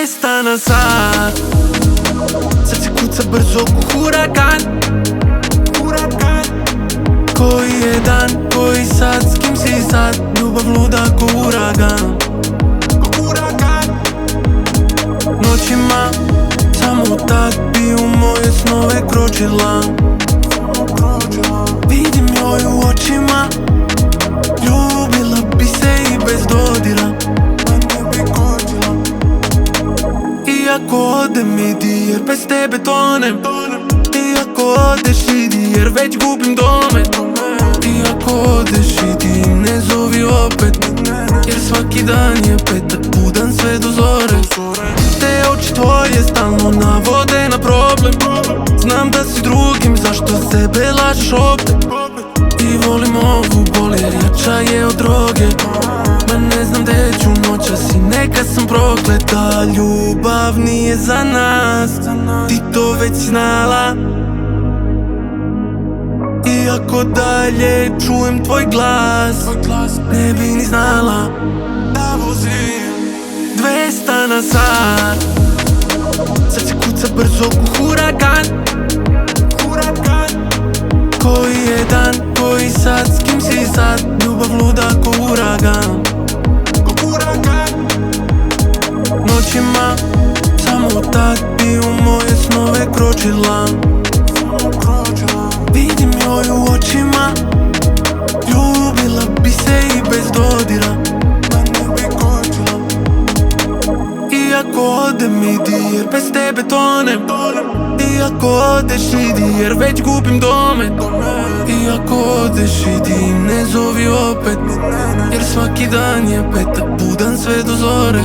200 na sat, srce kuca brzo ko huragan. Koji je dan, koji sat, s kim si sad, ljubav luda ko uragan. Noćima samo tad bi u moje snove kročila. Vidim joj u očima, ljubila bi se i bez dodira. Iako odem idi jer bez tebe tonem. Iako odeš idi jer već gubim domet. Iako odeš idi ne zovi opet, jer svaki dan je petak, budan sve do zore. Te oči tvoje stalno navode na problem. Znam da si drugim, zašto sebe lažeš opet? I volim ovu bol jer jača je od droge. Ma ne znam gde ću noćas i neka sam prokleta. Ljubav nije za nas, ti to već znala. Iako dalje čujem tvoj glas, ne bi ni znala da vozim 200 na sat, srce kuca brzo ko huragan. Koji je dan, koji sat, s kim si sad, ljubav luda ko uragan. Noćima samo tad bi u moje snove kročila. Vidim joj u očima, ljubila bi se i bez dodira. Iako odem idi jer bez tebe tonem. Iako odeš idi jer već gubim domet. Iako odeš idi ne zovi opet, jer svaki dan je petak, budan sve do zore.